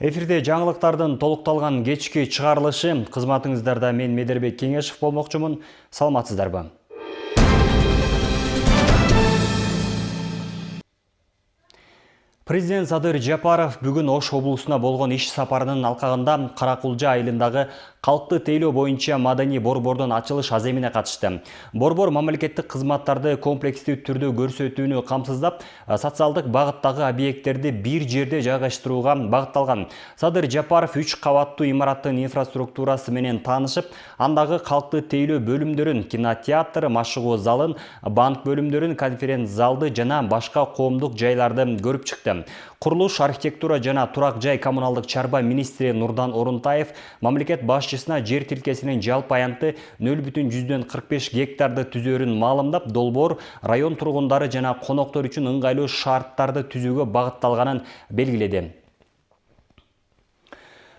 Эфирде жаңылыктардын толукталган кечки чыгарылышы. Кызматыңыздарда мен Медербек Кеңешев болмокчумун. Саламатсыздарбы? Президент Садыр Жапаров бүгүн Ош облусуна болгон иш сапарынын алкагында Каракулжа айылындагы калкты тейлөө боюнча маданий борбордун ачылыш аземине катышты. Борбор мамлекеттик кызматтарды комплекстүү түрдө көрсөтүүнү камсыздап, социалдык багыттагы объекттерди бир жерде жайгаштырууга багытталган. Садыр Жапаров 3 кабаттуу имараттын инфраструктурасы менен таанышып, андагы калкты тейлөө бөлүмдөрүн, кинотеатр, машыгуу залын, банк бөлүмдөрүн, конференц залды жана башка коомдук жайларды көрүп чыкты. Курулуш, архитектура жана турак жай коммуналдык чарба министри Нурдан Орунтаев мамлекет башчысына жер тилкесинин жалпы аянты 0,45 гектарды түзөөрүн маалымдап, долбоор район тургундары жана коноктор үчүн ыңгайлуу шарттарды түзүүгө багытталганын белгиледи.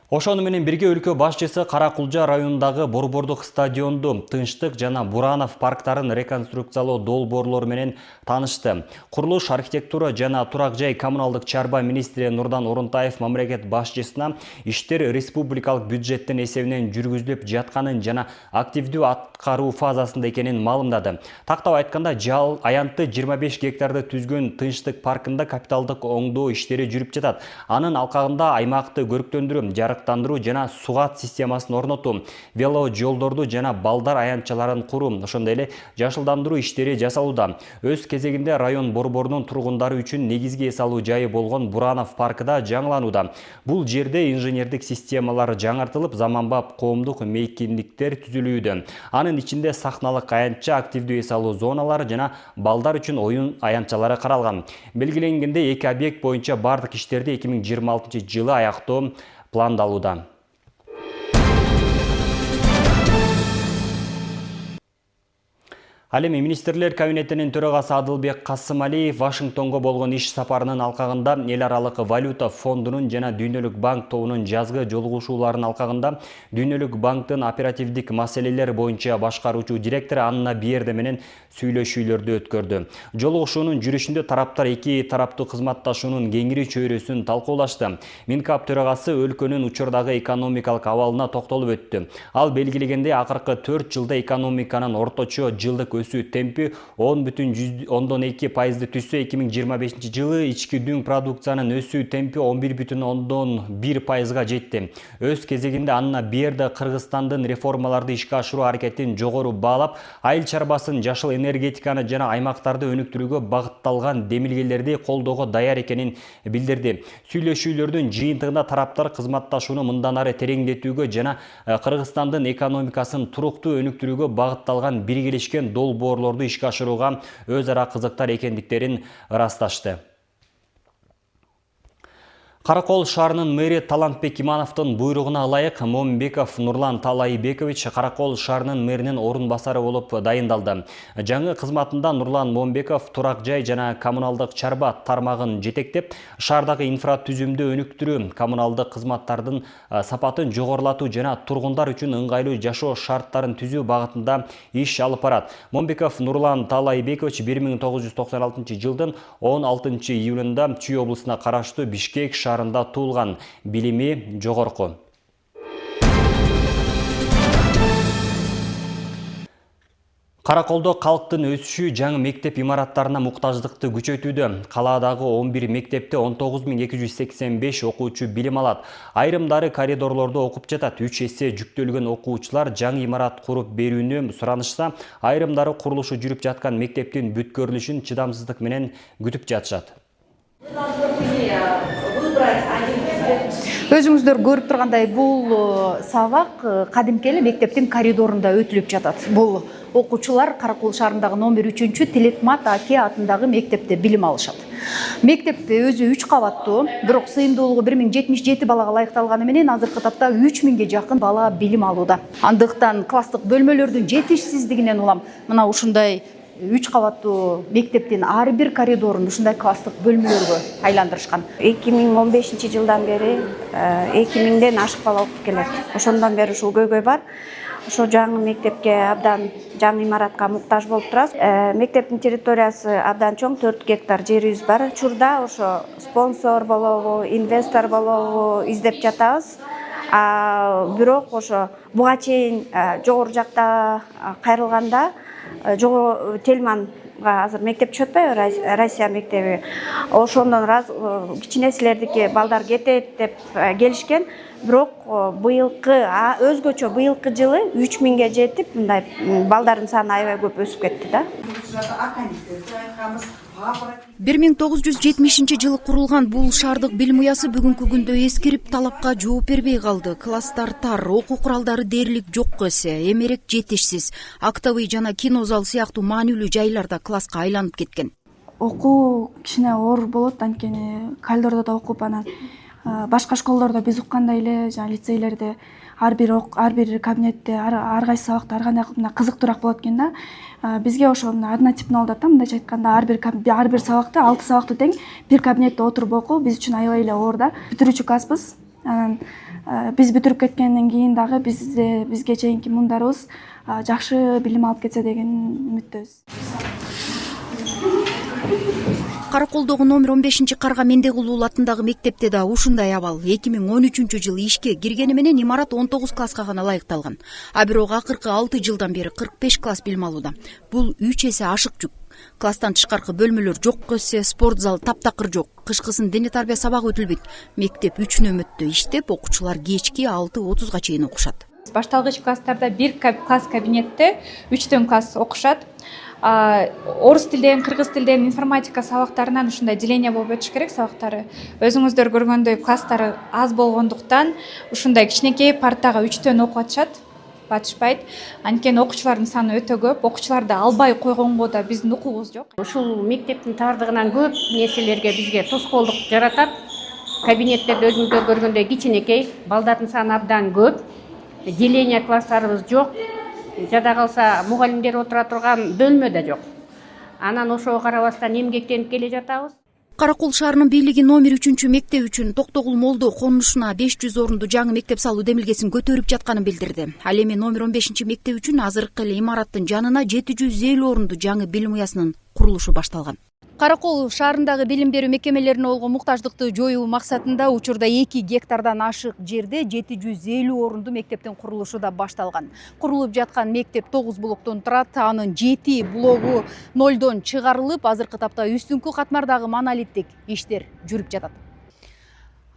Ошону менен бирге өлкө башчысы Каракулжа районундагы борбордук стадионду, Тынчтык жана Буранов парктарын реконструкциялоо долбоорлору менен таанышты. Курулуш, архитектура жана турак жай коммуналдык чарба министри Нурдан Орунтаев мамлекет башчысына иштер республикалык бюджеттин эсебинен жүргүзүлүп жатканын жана активдүү аткаруу фазасында экенин маалымдады. Тактап айтканда, жал аянты 25 гектарды түзгөн Тынчтык паркында капиталдык оңдоо иштери жүрүп жатат. Анын алкагында аймакты көрктөндүрүү, жарыктандыруу жана сугат системасын орнотуу, вело жолдорду жана балдар аянтчаларын куруу, ошондой эле жашылдандыруу иштери жасалууда. Өз кезегинде район борборунун тургундары үчүн негизги эс алуу жайы болгон Буранов паркыда жаңыланууда. Бул жерде инженердик системалар жаңыртылып, заманбап коомдук мейкиндиктер түзүлүүдө. Анын ичинде сахналык аянтча, активдүү эс алуу зоналары жана балдар үчүн оюн аянтчалары каралган. Белгиленгенде 2 объект боюнча бардык иштерди 2026-жылы аяктоо пландалууда. Ал эми министрлер кабинетинин төрагасы Адылбек Касымалиев Вашингтонго болгон иш сапарынын алкагында эл аралык валюта фондунун жана Дүйнөлүк банк тобунун жазгы жолугушууларынын алкагында Дүйнөлүк банктын оперативдик маселелер боюнча башкаруучу директору Анна Берде менен сүйлөшүүлөрдү өткөрдү. Жолугушуунун жүрүшүндө тараптар эки тараптуу кызматташуунун кеңири чөйрөсүн талкуулашты. Минкап төрагасы өлкөнүн учурдагы экономикалык абалына токтолуп өттү. Ал белгилегенде, акыркы 4 жылда экономиканын орточо жылдык өсүү темпи 10,2% түзсө, 2025 жылы ички дүң продукциянын өсүү темпи 11,1%га жетти. Өз кезегинде Анна Берде Кыргызстандын реформаларды ишке ашыруу аракетин жогору баалап, айыл чарбасын, жашыл энергетиканы жана аймактарды өнүктүрүүгө багытталган демилгелерди колдоого даяр экенин билдирди. Сүйлөшүүлөрдүн жыйынтыгында тараптар кызматташууну мындан ары тереңдетүүгө жана Кыргызстандын экономикасын туруктуу өнүктүрүүгө багытталган биргелешкен долбоорлорду ишке ашырууга өз ара кызыктар экендиктерин ырасташты. Каракол шаарынын мэри Талантбек Имановдун буйругуна ылайык Момбеков Нурлан Талайбекович Каракол шаарынын мэринин орун басары болуп дайындалды. Жаңы кызматында Нурлан Момбеков турак жай жана коммуналдык чарба тармагын жетектеп, шаардагы инфратүзүмдү өнүктүрүү, коммуналдык кызматтардын сапатын жогорулатуу жана тургундар үчүн ыңгайлуу жашоо шарттарын түзүү багытында иш алып барат. Момбеков Нурлан Талайбекович 1996 жылдын 16 июлунда Чүй облусуна караштуу Бишкек шаарында туулган, билими жогорку. Караколдо калктын өсүшү жаңы мектеп имараттарына муктаждыкты күчөтүүдө. Калаадагы 11 мектепте 19.285 окуучу билим алат. Айрымдары коридорлордо окуп жатат. 3 эсе жүктөлгөн окуучулар жаңы имарат куруп берүүнү суранышса, айрымдары курулушу жүрүп жаткан мектептин бүткөрүлүшүн чыдамсыздык менен күтүп жатышат. Өзүңүздөр көрүп тургандай, бул сабак кадимки эле мектептин коридорунда өтүлүп жатат. Бул окуучулар Каракол шаарындагы номер 3-чү Тилетмат Аке атындагы мектепте билим алышат. Мектеп өзү 3 кабаттуу, бирок сыйымдуулугу 1077 балага ылайыкталганы менен азыркы тапта 3000ге жакын бала билим алууда. Андыктан класстык бөлмөлөрдүн жетишсиздигинен улам мына ушундай 3 кабаттуу мектептин ар бир коридорун ушундай класстык бөлмөлөргө айландырышкан. 2015 жылдан бери 2000ден ашык бала окуп келет. Ошондон бери ушул көйгөй бар. ошо жаңы мектепке абдан жаңы имаратка муктаж болуп турабыз. Мектептин территориясы абдан чоң, 4 гектар жерибиз бар. Учурда ошо спонсор болобу, инвестор болобу издеп жатабыз. Бирок ошо буга чейин жогору жакта кайрылганда Тельманга азыр мектеп түшүп атпайбы, Россия мектеби. Ошондон кичине силердики балдар кетет деп келишкен. Бирок быйылкы өзгөчө быйылкы жылы 3000ге жетип, мындай балдардын саны аябай көп өсүп кетти да. 1970 жылы курулган бул шаардык билим уясы бүгүнкү күндө эскирип, талапка жооп бербей калды. Класстар тар, окуу куралдары дээрлик жок эсе, эмерек жетишсиз, актовый жана кино зал сыяктуу маанилүү жайларда класска айланып кеткен. Окуу кичине оор болот, анткени коридордо да окуп, анан башка школдордо биз уккандай эле, жана лицейлерде ар бир кабинетте ар кайсы сабакта ар кандай кызыктуураак болот экен да. Бизге ошо однотипный болуп атат, мындайча айтканда ар бир сабакта 6 сабакты тең бир кабинетте отуруп окуу биз үчүн аябай эле оор да. Бүтүрүүчү класспыз. Анан биз бүтүрүп кеткенден кийин дагы бизге чейинки муңдарыбыз жакшы билим алып кетсе деген үмүттөбүз. Караколдогу номер 15 Карга Мендегулул атындагы мектепте да ушундай абал. 2013 жылы ишке киргени менен имарат 19 класска гана ылайыкталган. Бирок акыркы 6 жылдан бери 45 класс билим алууда. Бул 3 эсе ашык жүк. Класстан тышкаркы бөлмөлөр жок эсе, спорт зал таптакыр жок. Кышкысын дене тарбия сабагы өтүлбөйт. Мектеп 3 нөмөттө иштеп, окуучулар кечки 6:30га чейин окушат. Башталгыч класстарда бир класс кабинетте 3 класс окушат. Орус тилден, кыргыз тилден, информатика сабактарынан ушундай деление болуп өтүш керек сабактары. Өзүңүздөр көргөндөй класстары аз болгондуктан ушундай кичинекей партага 3 окуп атышат, батышпайт. Анткени окуучулардын саны өтө көп, окуучуларды албай койгонго да биздин укугубуз жок. Ушул мектептин тардыгынан көп нерселерге бизге тоскоолдук жаратат. Кабинеттерде өзүңүздөр көргөндөй кичинекей, балдардын саны абдан көп. Деление класстарыбыз жок. Жада калса мугалимдер отура турган бөлмө да жок. Анан ошого карабастан эмгектенип келе жатабыз. Каракол шаарынын бийлиги номер 3 мектеп үчүн Токтогул Молдо конушуна 500 орунду жаңы мектеп салуу демилгесин көтөрүп жатканын билдирди. Ал эми номер 15 мектеп үчүн азыркы эле имараттын жанына 750 орунду жаңы билим уясынын курулушу башталган. Каракол шаарындагы билим берүү мекемелерине болгон муктаждыкты жоюу максатында учурда 2 гектардан ашык жерде 750 орунду мектептин курулушу да башталган. Курулуп жаткан мектеп 9 блоктон турат. Анын 7 блогу нолдон чыгарылып, азыркы тапта үстүңкү катмардагы монолиттик иштер жүрүп жатат.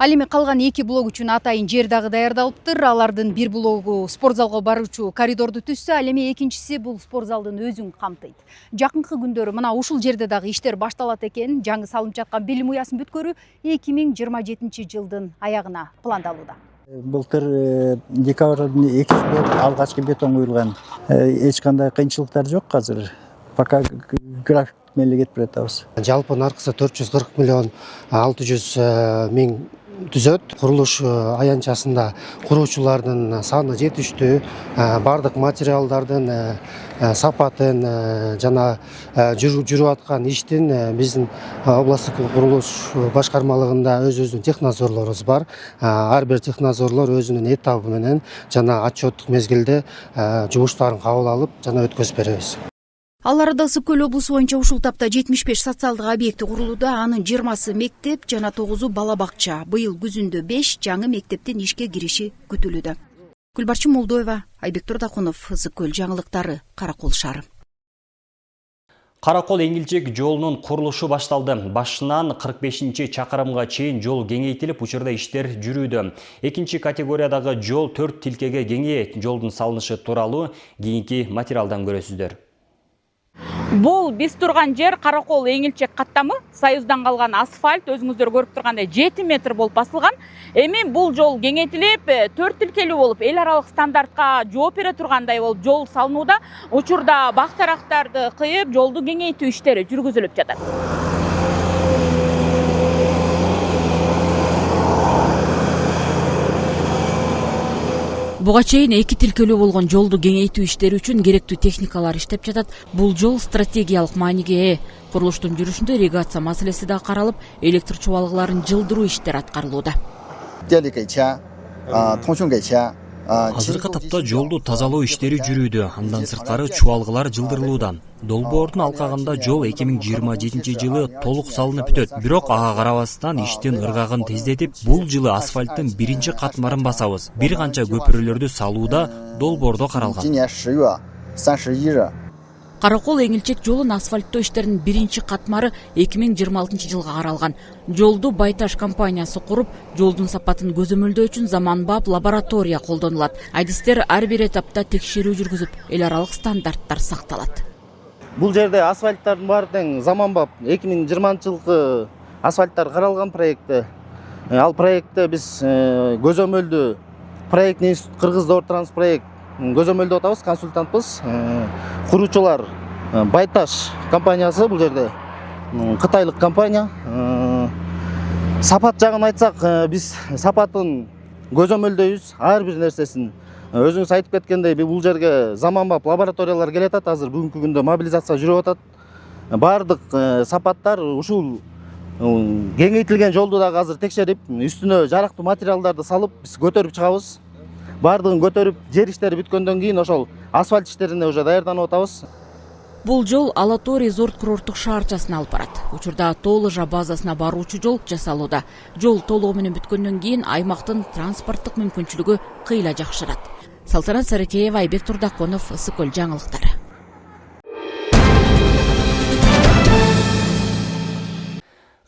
Ал эми калган 2 блок үчүн атайын жер дагы даярдалыптыр. Алардын бир блогу спорт залга баруучу коридорду түзсө, ал эми экинчиси бул спорт залдын өзүн камтыйт. Жакынкы күндөрү мына ушул жерде дагы иштер башталат экен. Жаңы салынып жаткан билим уясын бүткөрүү 2027 жылдын аягына пландалууда. Былтыр декабрдын 2-синде алгачкы бетон куюлган. Эч кандай кыйынчылыктар жок азыр. Пока график менен кетип жатабыз. Жалпы наркысы 440 миллион 600 миң түзөт. Курулуш аянтчасында куруучулардын саны жетиштүү, бардык материалдардын сапатын жана жүрүп аткан иштин биздин областтык курулуш башкармалыгында өзүбүздүн технадзорлорубуз бар. Ар бир технадзорлор өзүнүн этабы менен жана отчеттук мезгилде жумуштарын кабыл алып жана өткөзүп беребиз. Ал арада Ысык Көл облусу боюнча ушул тапта 75 социалдык объекти курулууда, анын 20сы мектеп жана 9-у бала бакча. Быйыл күзүндө 5 жаңы мектептин ишке кириши күтүлүүдө. Гүлбарчын Молдоева, Айбек Турдакунов, Ысык Көл жаңылыктары, Каракол шаары. Каракол Эңилчек жолунун курулушу башталды. Башынан 45-чакырымга чейин жол кеңейтилип, учурда иштер жүрүүдө. Экинчи категориядагы жол 4 тилкеге кеңейет. Жолдун салынышы тууралуу кийинки материалдан көрөсүздөр. Бул биз турган жер Каракол Эңилчек каттамы, Союздан калган асфальт өзүңүздөр көрүп тургандай 7 метр болуп басылган. Эми бул жол кеңейтилип, 4 тилкелүү болуп, эл аралык стандартка жооп бере тургандай болуп жол салынууда. Учурда бак тарактарды кыйып, жолду кеңейтүү иштери жүргүзүлүп жатат. Буга чейин 2 тилкелүү болгон жолду кеңейтүү иштери үчүн керектүү техникалар иштеп жатат. Бул жол стратегиялык мааниге ээ. Курулуштун жүрүшүндө ирригация маселеси да каралып, электр чубалыкларын жылдыруу иштери аткарылууда. Азыркы тапта жолду тазалоо иштери жүрүүдө, андан сырткары чубалгылар жылдырылууда. Долбоордун алкагында жол 2027 жылы толук салынып бүтөт. Бирок ага карабастан иштин ыргагын тездетип, бул жылы асфальттын биринчи катмарын басабыз. Бир канча көпүрөлөрдү салууда долбоордо каралган. Каракол Эңилчек жолун асфальттоо иштеринин биринчи катмары 2026 жылга каралган. Жолду Байташ компаниясы куруп, жолдун сапатын көзөмөлдөө үчүн заманбап лаборатория колдонулат. Айдыстер ар бир этапта текшерүү жүргүзүп, эл аралык стандарттар сакталат. Бул жерде асфальттардын баары тең заманбап 2020 жылкы асфальттар каралган проектте. Ал проектте биз көзөмөлдүү проектный институт Кыргыз Транс-проект көзөмөлдөө атабыз, консультантпыз. Куруучулар Байташ компаниясы, бул жерде кытайлык компания. Сапат жагын айтсак, биз сапатын көзөмөлдөйбүз, ар бир нерсесин. Өзүңүз айтып кеткендей, бул жерге заманбап лабораториялар келатат, азыр бүгүнкү күндө мобилизация жүрүп атат. Бардык сапаттар ушул кеңейтилген жолду дагы азыр текшерип, үстүнө жарактуу материалдарды салып, биз көтөрүп чыгабыз. Бардыгын көтөрүп, жер иштери бүткөндөн кийин ошол асфальт иштерине уже даярданып атабыз. Бул жол Алатори Зорт курорттук шаарчасына алып барат. Учурда Тооложа базасына баруучу жол жасалууда. Жол толугу менен бүткөндөн кийин аймактын транспорттук мүмкүнчүлүгү кыйла жакшырат. Салтанат Сарыкеева, Айбек Турдаконов, Ысыкөл жаңылыктары.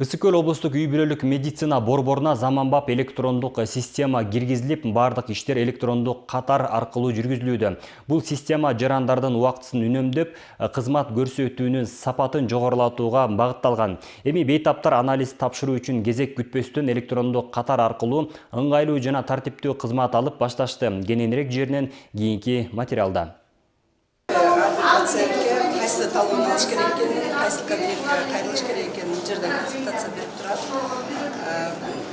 Ысыкөл облустук үй бүлөлүк медицина борборуна заманбап электрондук система киргизилип, бардык иштер электрондук катар аркылуу жүргүзүлүүдө. Бул система жарандардын убактысын үнөмдөп, кызмат көрсөтүүнүн сапатын жогорулатууга багытталган. Эми бейтаптар анализ тапшыруу үчүн кезек күтпөстөн электрондук катар аркылуу ыңгайлуу жана тартиптүү кызмат алып башташты. Кененирээк жеринен кийинки материалда. Кайсы талон алыш керек экенин, кайсы кабинетке кайрылыш керек экенин жерден консультация берип турат.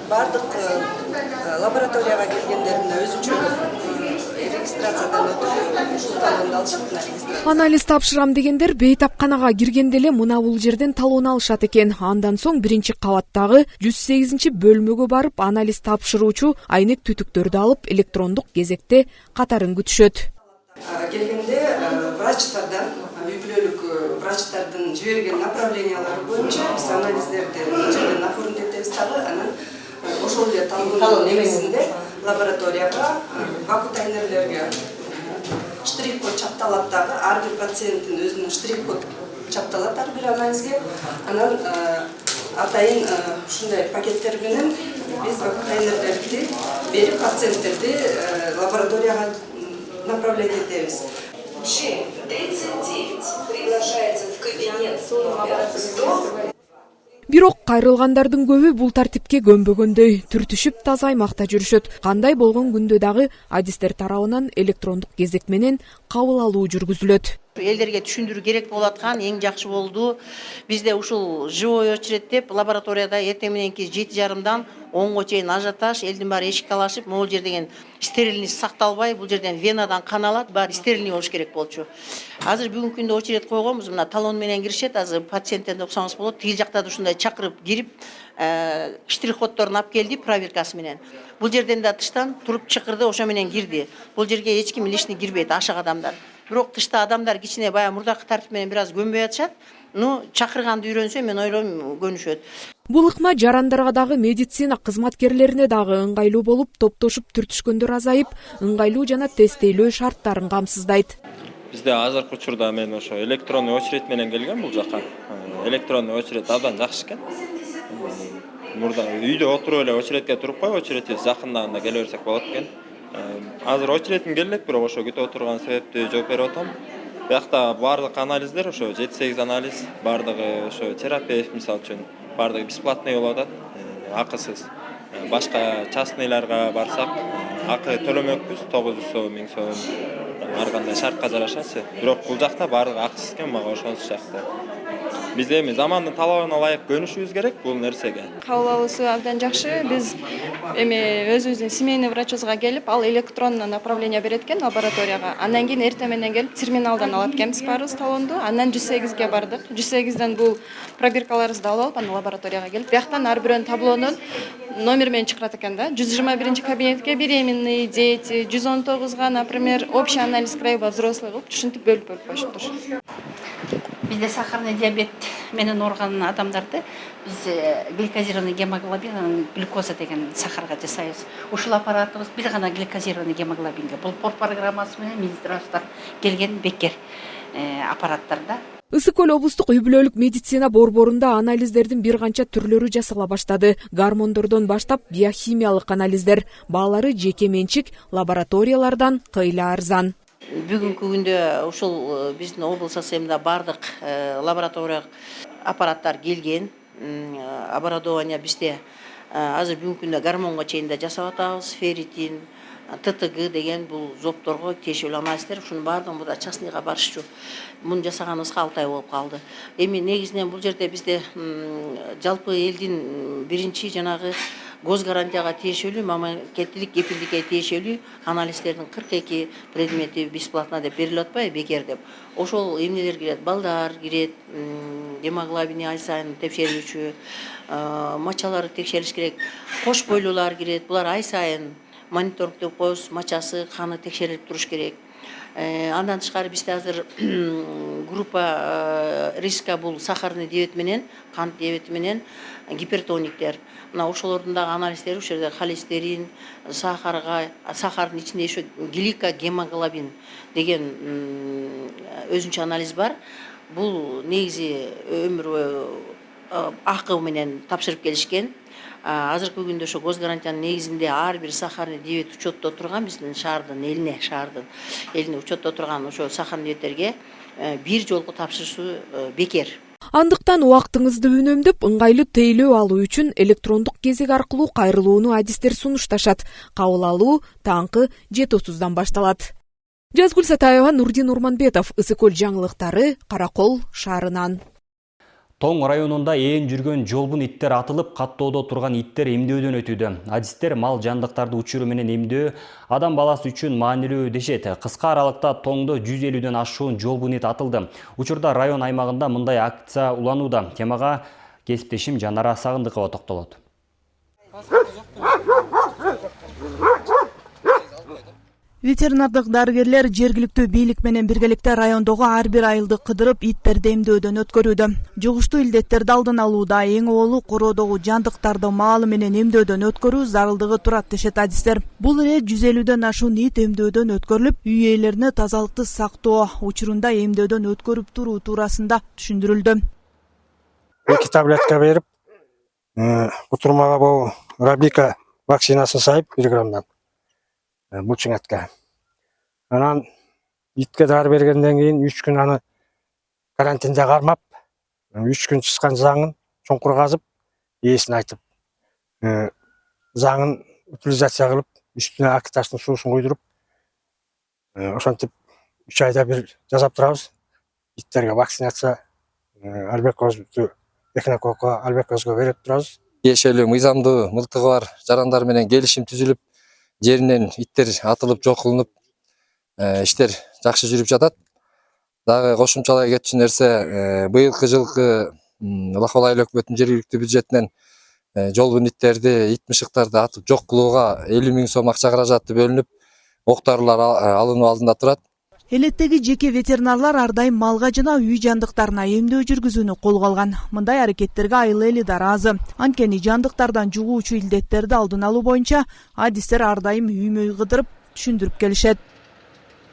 Бардык лабораторияга келгендерин өзүнчө регистрациядан өтүп, ушул талонду алышат. Анализ тапшырам дегендер бейтапканага киргенде эле мына бул жерден талон алышат экен. Андан соң биринчи кабаттагы 108 бөлмөгө барып, анализ тапшыруучу айнек түтүктөрдү алып, электрондук кезекте катарын күтүшөт. Келгенде врачтардан, үй бүлөлүк врачтардын жиберген направлениялары боюнча биз анализдерди жерден оформить этебиз дагы, анан ошол эле талондун негизинде лабораторияга вакутайнерлерге штрих-код чапталат дагы, ар бир пациенттин өзүнүн штрих-код чапталат ар бир анализге. Анан атайын ушундай пакеттер менен биз вакутайнерлерди берип, пациенттерди лабораторияга направлять этебиз. G39 приглашается в кабинет номер 100. Бирок кайрылгандардын көбү бул тартипке көнбөгөндөй, түртүшүп таза аймакта жүрүшөт. Кандай болгон күндө дагы адистер тарабынан электрондук кезек менен кабыл алуу жүргүзүлөт. Элдерге түшүндүрүү керек болуп аткан, эң жакшы болду. Бизде ушул живой очередь деп лабораторияда эртең мененки 7:30дан 10го чейин ажиотаж, элдин баары эшикке алышып, могул жер деген стерильность сакталбай, бул жерден венадан кан алат, баары стерильный болуш керек болчу. Азыр бүгүнкү күндө очередь койгонбуз, мына талон менен киришет, азыр пациенттерди окусаңыз болот, тигил жакта ушундай чакырып кирип, штрих-коддорун алып келди проверкасы менен. Бул жерден да тыштан туруп чакырды, ошо менен кирди. Бул жерге эч ким лишний кирбейт, ашык адамдар. Бирок тышта адамдар кичине баягы мурдакы тартип менен бир аз көнбөй атышат. Чакырганды үйрөнсө, мен ойлойм көнүшөт. Бул ыкма жарандарга дагы медицина кызматкерлерине дагы ыңгайлуу болуп, топтошуп түртүшкөндөр азайып, ыңгайлуу жана тестейлөө шарттарын камсыздайт. Бизде азыркы учурда мен ошо электронный очередь менен келгем бул жака. Электронный очередь абдан жакшы экен. Мурда үйдө отуруп эле очередке туруп коюп, очередти жакындаганда келе берсек болот экен. Азыр очередим келе элек, бирок ошо күтүп отурган себепти жооп берип атам. Биякта бардык анализдер ошо 7-8 анализ, бардыгы ошо терапевт мисалы үчүн бардыгы бесплатный болуп атат, акысыз. Башка частныйларга барсак, акы төлөмөкпүз, 900 сом, 1000 сом. Ар кандай шартка жарашачы. Бирок бул жакта бардыгы акысыз экен, мага ошонусу жакты. Биз эми замандын талабына ылайык көнүшүбүз керек бул нерсеге. Кабыл алуусу абдан жакшы. Биз эми өзүбүздүн семейный врачыбызга келип, ал электронно направление берет экен лабораторияга. Андан кийин эртең менен келип терминалдан алат экенбиз баарыбыз талонду. Андан 108ге бардык. 108ден бул пробиркаларыбызды алып алып, анан лабораторияга келип, бияктан ар бирөөнүн таблонун номер менен чыгарат экен да. 121 кабинетке беременные дети, 119га, например, общий анализ краева взрослый кылып, түшүнтүп бөлүп коюшуптур. Bizde сахарный диабет менен ооруган адамдарды биз гликозированный гемоглобин, глюкоза деген сахарга жасайбыз. Ушул аппаратыбыз бир гана гликозированный гемоглобинге. Бул пор программасы менен министрликтен келген бекер аппараттарда. Ысык көл облустук үй бүлөлүк медицина борборунда анализдердин бир канча түрлөрү жасала баштады. Гормондордон баштап биохимиялык анализдер, баалары жеке менчик, лабораториялардан кыйла арзан. Бүгүнкү күндө ушул биздин облус АСМда бардык лаборатория аппараттар келген. Оборудование бизде азыр бүгүнкү күндө гормонго чейин да жасап атабыз. Ферритин, ТТГ деген бул зопторго тиешелүү анализдер. Ушунун баардыгын буда частныйга барышчу. Муну жасаганыбызга 6 ай болуп калды. Эми негизинен бул жерде бизде жалпы элдин биринчи жанагы госгарантияга тиешелүү, мамлекеттик кепилдикке тиешелүү анализдердин 42 предмети бесплатно деп берилип атпайбы, бекер деп. Ошол эмнелер кирет? Балдар кирет, гемоглобини ай сайын текшерүүчү, мачалары текшерилиш керек, кош бойлуулар кирет. Булар ай сайын мониторинг деп коебуз, мачасы, каны текшерилип туруш керек. Андан тышкары бизде азыр группа риска бул сахарный диабет менен, кант диабети менен гипертониктер. Мына ошолордун дагы анализдери ушул жерде холестерин, сахардын ичинде еще гликогемоглобин деген өзүнчө анализ бар. Бул негизи өмүр бою акы менен тапшырып келишкен. Азыркы күндө ошо госгарантиянын негизинде ар бир сахарный диабет учетто турган биздин шаардын элине учетто турган ошо сахарный диабеттерге бир жолку тапшырышуу бекер. Андыктан убактыңызды үнөмдөп, ыңгайлуу тейлөө алуу үчүн электрондук кезек аркылуу кайрылууну адистер сунушташат. Кабыл алуу таңкы 7:30дан башталат. Жазгүл Сатаева, Нурдин Урманбетов, Ысык көл жаңылыктары, Каракол шаарынан. Тоң районунда ээн жүргөн жолбун иттер атылып, каттоодо турган иттер эмдөөдөн өтүүдө. Адистер мал жандыктарды учуру менен эмдөө адам баласы үчүн маанилүү дешет. Кыска аралыкта Тоңдо 150ден ашуун жолбун ит атылды. Учурда район аймагында мындай акция уланууда. Темага кесиптешим Жанара Сагындыкова токтолот. Ветеринардык дарыгерлер жергиликтүү бийлик менен биргеликте райондогу ар бир айылды кыдырып иттерди эмдөөдөн өткөрүүдө. Жугуштуу илдеттерди алдын алууда эң оолу короодогу жандыктарды маалы менен эмдөөдөн өткөрүү зарылдыгы турат дешет адистер. Бул ирет 150ден ашуун ит эмдөөдөн өткөрүлүп, үй ээлерине тазалыкты сактоо учурунда эмдөөдөн өткөрүп туруу туурасында түшүндүрүлдү. 2 таблетка берип, утурмага рабика вакцинасын сайып 1 граммдан. Булчуң этке. Анан итке дары бергенден кийин 3 күн аны карантинде кармап, 3 күн чыккан заңын чоңкур казып, ээсин айтып, заңын утилизация кылып, үстүнө акташтын суусун куйдуруп, ошентип 3 айда бир жасап турабыз. Иттерге вакцинация альбекозду, эхинококко, альбекозго берип турабыз. Тиешелүү мыйзамдуу мылтыгы бар жарандар менен келишим түзүлүп, жеринен иттер атылып жок кылынып, иштер жакшы жүрүп жатат. Дагы кошумчалай кетчү нерсе, быйылкы жылкы Лахол айыл өкмөтүнүн жергиликтүү бюджетинен жолбун иттерди, ит мышыктарды атып жок кылууга 50 000 сом акча каражаты бөлүнүп, октарлар алынуу алдында турат. Элеттеги жеке ветеринарлар ар дайым малга жана үй жандыктарына эмдөө жүргүзүүнү колго алган. Мындай аракеттерге айыл эли да ыраазы. Анткени жандыктардан жугуучу илдеттерди алдын алуу боюнча адистер ар дайым үймөй кыдырып түшүндүрүп келишет.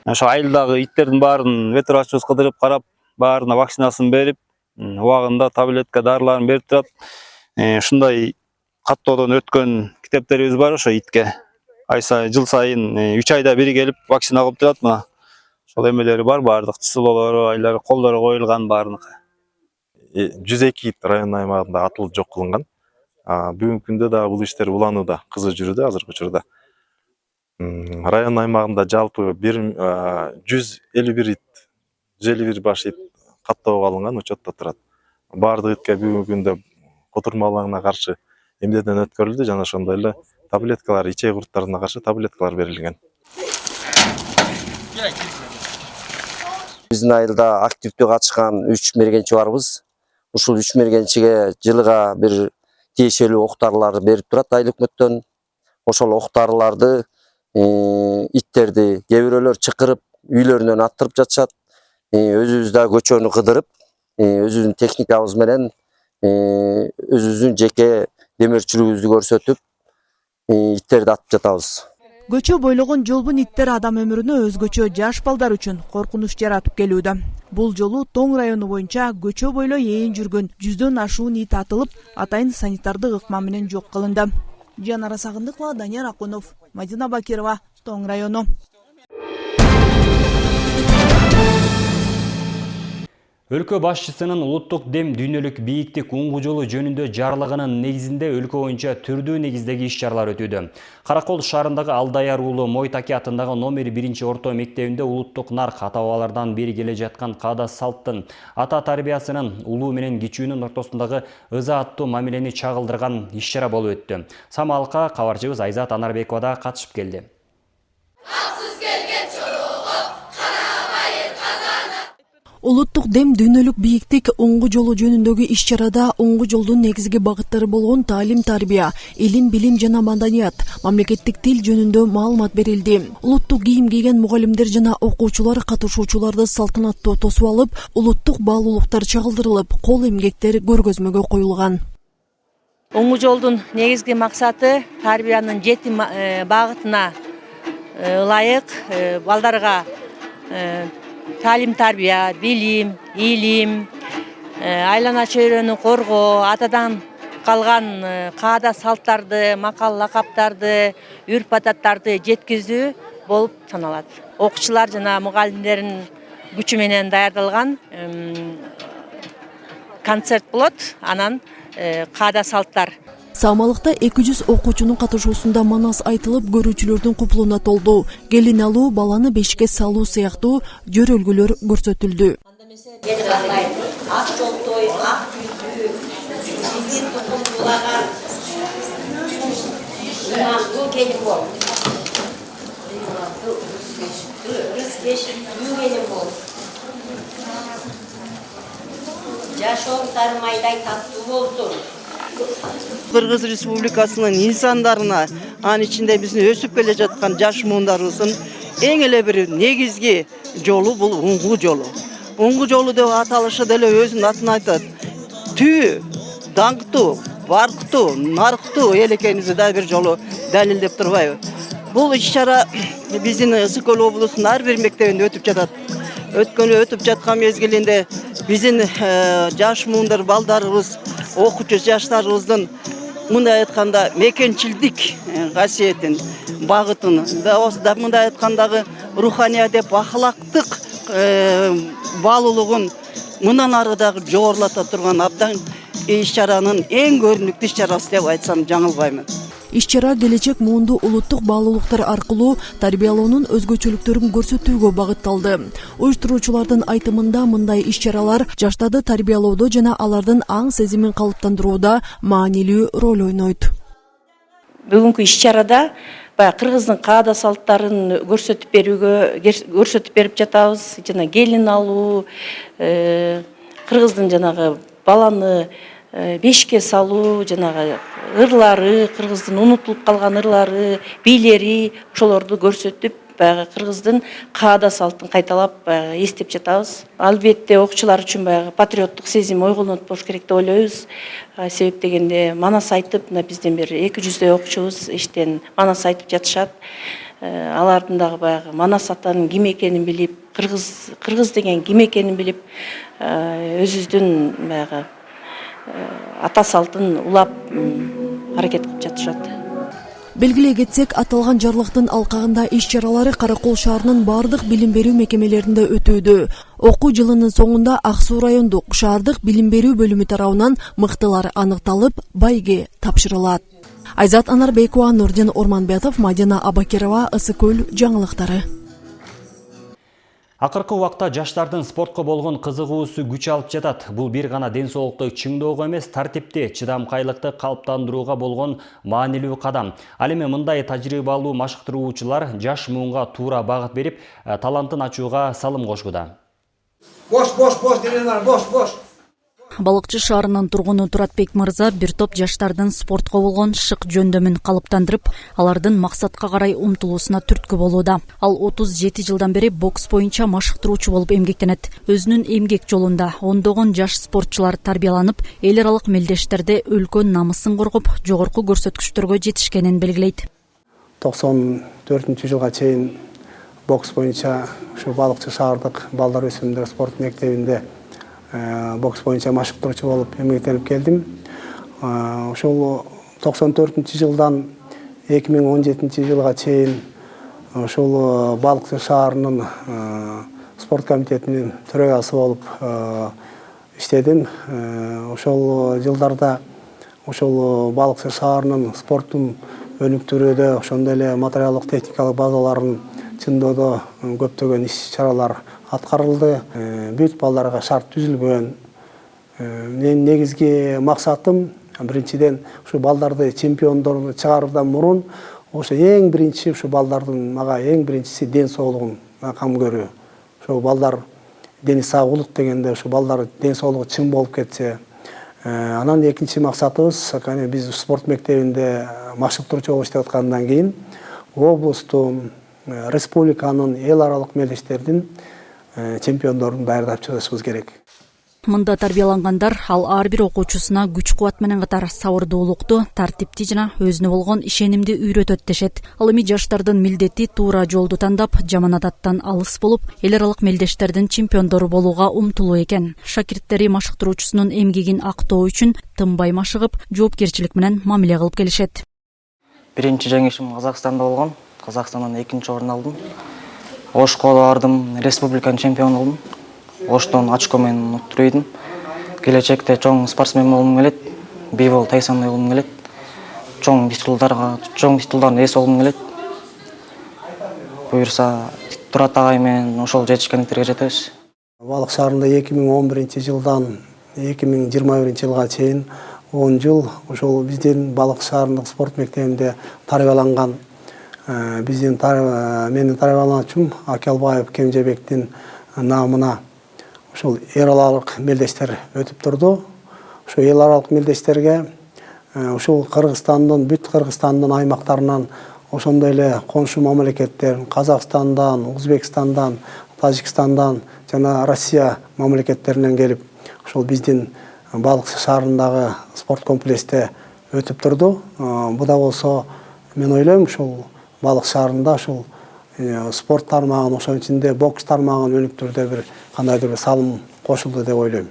Ошо айылдагы иттердин баарын ветврачыбыз кыдырып карап, баарына вакцинасын берип, убагында таблетка дарыларын берип турат. Ушундай каттоодон өткөн китептерибиз бар ошо итке. Ай сайын, жыл сайын 3 айда бир келип вакцина кылып турат. Мына ошол эмелери бар, баардык чысылоолору, айлары, колдору коюлган баарыныкы. 102 ит район аймагында атылып жок кылынган. Бүгүнкү күндө да бул иштер уланууда, кызуу жүрүүдө азыркы учурда. Район аймагында жалпы 151 ит, 151 баш ит каттоого алынган, учетто турат. баардык итке бүгүнкү күндө котурмалыгына каршы эмдеден өткөрүлдү жана ошондой эле таблеткалар, ичек курттарына каршы таблеткалар берилген. Биздин айылда активдүү катышкан 3 мергенчи барбыз. Ушул 3 мергенчиге жылга бир тиешелүү октарларды берип турат айыл өкмөттөн. Ошол октарларды иттерди кээ бирөөлөр чакырып үйлөрүнөн аттырып жатышат. Өзүбүз да көчөнү кыдырып, өзүбүздүн техникабыз менен өзүбүздүн жеке демөөрчүлүгүбүздү көрсөтүп, иттерди атып жатабыз. Көчө бойлогон жолбун иттер адам өмүрүнө өзгөчө жаш балдар үчүн коркунуч жаратып келүүдө. Бул жолу Тоң району боюнча көчө бойлой ээн жүргөн 100дөн ашуун ит атылып, атайын санитардык ыкма менен жок кылынды. Жанара Сагындыкова, Данияр Акунов, Мадина Бакирова, Тоң району. Өлкө башчысынын улуттук дем дүйнөлүк бийиктик уңгу жолу жөнүндө жарлыгынын негизинде өлкө боюнча түрдүү негиздеги иш-чаралар өтүүдө. Каракол шаарындагы Алдаяр уулу Мойтаки атындагы номер 1 орто мектебинде улуттук нарк ата-бабалардан бери келе жаткан каада салттын, ата тарбиясынын улуу менен кичүүнүн ортосундагы ыза аттуу мамилени чагылдырган иш-чара болуп өттү. Самалка кабарчыбыз Айзат Анарбекова да катышып келди. Улуттук дем дүйнөлүк бийиктик уңгу жолу жөнүндөгү иш-чарада уңгу жолдун негизги багыттары болгон таалим тарбия, илим билим жана маданият, мамлекеттик тил жөнүндө маалымат берилди. Улуттук кийим кийген мугалимдер жана окуучулар катышуучуларды салтанаттуу тосуп алып, улуттук баалуулуктар чагылдырылып, кол эмгектер көргөзмөгө коюлган. Уңгу жолдун негизги максаты тарбиянын 7 багытына ылайык балдарга талим тарбия, билим, илим, айлана чөйрөнү коргоо, атадан калган каада салттарды, макал лакаптарды, үрп адаттарды жеткизүү болуп саналат. Окуучулар жана мугалимдердин күчү менен даярдалган концерт болот, анан каада салттар. Самалыкта 200 окуучунун катышуусунда манас айтылып, көрүүчүлөрдүн купулуна толду. Келин алуу, баланы бешикке салуу сыяктуу жөрөлгүлөр көрсөтүлдү. Ак жолтой, ак жүзүү, биздин тукумдууларга бул келин бол. Келин бол. Жашоо тармайдай таттуу болсун. Кыргыз Республикасынын инсандарына, анын ичинде биздин өсүп келе жаткан жаш муундарыбыздын эң эле бир негизги жолу бул уңгу жолу. Уңгу жолу деп аталышы деле өзүнүн атын айтат. Түү, даңктуу, барктуу, нарктуу эл экенибизди да бир жолу далилдеп турбайбы? Бул иш-чара биздин Ысык Көл облусунун ар бир мектебинде өтүп жатат. Өтүп жаткан мезгилинде биздин жаш муундар балдарыбыз, окуучу жаштарыбыздын мындай айтканда мекенчилдик касиетин, багытын, мындай айткандагы руханият деп ахлактык баалуулугун мындан ары дагы жогорулата турган абдан иш-чаранын эң көрүнүктүү иш-чарасы деп айтсам жаңылбаймын. Иш-чара келечек муунду улуттук баалуулуктар аркылуу тарбиялоонун өзгөчөлүктөрүн көрсөтүүгө багытталды. Уюштуруучулардын айтымында мындай иш-чаралар жаштарды тарбиялоодо жана алардын аң сезимин калыптандырууда маанилүү роль ойнойт. Бүгүнкү иш-чарада кыргыздын каада салттарын көрсөтүп берип жатабыз. Жана келин алуу, кыргыздын жанагы баланы бешикке салуу, жанагы ырлары, кыргыздын унутулуп калган ырлары, бийлери, ошолорду көрсөтүп, кыргыздын каада салтын кайталап эстеп жатабыз. Албетте окуучулар үчүн патриоттук сезим ойгонот болуш керек деп ойлойбуз. Себеп дегенде манас айтып, бизден бир 200 окуучубуз иштен манас айтып жатышат. Алардын дагы манас атанын ким экенин билип, кыргыз деген ким экенин билип, өзүбүздүн ата салтын улап аракет кылып жатышат. Белгилей кетсек, аталган жарлыктын алкагында иш-чаралары Каракол шаарынын бардык билим берүү мекемелеринде өтүүдө. Окуу жылынын соңунда Ак Суу райондук шаардык билим берүү бөлүмү тарабынан мыктылар аныкталып, байге тапшырылат. Айзат Анарбекова, Нурдин Орманбетов, Мадина Абакирова, Ысык Көл жаңылыктары. Акыркы убакта жаштардын спортко болгон кызыгуусу күч алып жатат. Бул бир гана ден соолукту чыңдоого эмес, тартипти, чыдамкайлыкты калыптандырууга болгон маанилүү кадам. Ал эми мындай тажрыйбалуу машыктыруучулар жаш муунга туура багыт берип, талантын ачууга салым кошууда. Бош, дегендер, бош. Балыкчы шаарынын тургуну Туратбек мырза бир топ жаштардын спортко болгон шык жөндөмүн калыптандырып, алардын максатка карай умтулуусуна түрткү болууда. Ал 37 жылдан бери бокс боюнча машыктыруучу болуп эмгектенет. Өзүнүн эмгек жолунда ондогон жаш спортчулар тарбияланып, эл аралык мелдештерде өлкөнүн намысын коргоп, жогорку көрсөткүчтөргө жетишкенин белгилейт. 94-жылга чейин бокс боюнча ушу Балыкчы шаардык балдар өсүмдөр спорт мектебинде бокс боюнча машыктыруучу болуп эмгектенип келдим. Ошол 94-жылдан 2017 жылга чейин ошол Балыкчы шаарынын спорт комитетинин төрагасы болуп иштедим. Ошол жылдарда ошол Балыкчы шаарынын спорттун өнүктүрүүдө, ошондой эле материалдык техникалык базаларын чыңдоодо көптөгөн иш-чаралар аткарылды. Бүт балдарга шарт түзүлгөн. Негизги максатым биринчиден ушу балдарды чемпиондорду чыгаруудан мурун ошо эң биринчи ушу балдардын мага эң биринчиси ден соолугун кам көрүү. Ошо балдар дени сау болот дегенде ушу балдар ден соолугу чың болуп кетсе, анан экинчи максатыбыз биз спорт мектебинде машыктыруучу болуп иштеп аткандан кийин облустун, республиканын, эл аралык мелдештердин чемпиондорун даярдап чыгышыбыз керек. Мында тарбиялангандар ал ар бир окуучусуна күч-кубат менен катар сабырдуулукту, тартипти жана өзүнө болгон ишенимди үйрөтөт дешет. Ал эми жаштардын милдети туура жолду тандап, жаман адаттан алыс болуп, эл аралык мелдештердин чемпиондору болууга умтулуу экен. Шакирттери машыктыруучусунун эмгегин актоо үчүн тынбай машыгып, жоопкерчилик менен мамиле кылып келишет. Биринчи жеңишим Казакстанда болгон. Казакстандан 2-нчи орун алдым. Ошко бардым, республиканын чемпиону болдум. Оштон очко менен уттуруп идим. Келечекте чоң спортсмен болгум келет. Бейбол Тайсондай болгум келет. Чоң титулдардын ээси болгум келет. Буюрса Турат агай менен ошол жетишкендиктерге жетебиз. Балык шаарында 2011 жылдан 2021 жылга чейин 10 жыл ошол биздин Балык шаарындык спорт мектебинде тарбияланган менин тарбиялануучум Акелбаев Кемжебектин намына ошол эл аралык мелдештер өтүп турду. Ошол эл аралык мелдештерге ушул Кыргызстандын, бүт Кыргызстандын аймактарынан, ошондой эле коңшу мамлекеттер, Казакстандан, Узбекстандан, Тажикстандан жана Россия мамлекеттеринен келип, ошол биздин Балыкчы шаарындагы спорт комплексте өтүп турду. Буда болсо мен ойлойм, ушул Балык шаарында ушул спорт тармагын, ошонун ичинде бокс тармагын өнүктүрүүдө бир кандайдыр бир салым кошулду деп ойлойм.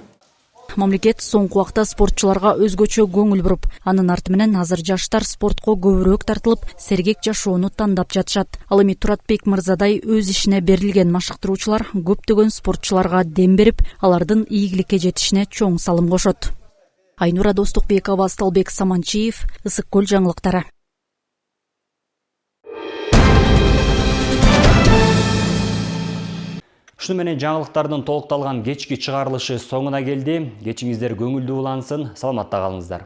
Мамлекет соңку убакта спортчуларга өзгөчө көңүл буруп, анын арты менен азыр жаштар спортко көбүрөөк тартылып, сергек жашоону тандап жатышат. Ал эми Туратбек мырзадай өз ишине берилген машыктыруучулар көптөгөн спортчуларга дем берип, алардын ийгиликке жетишине чоң салым кошот. Айнура Достукбекова, Сталбек Саманчиев, Ысык Көл жаңылыктары. Шуну менен жаңылыктардын толукталган кечки чыгарылышы соңуна келди. Кечиңиздер көңүлдүү улансын, саламатта калыңыздар.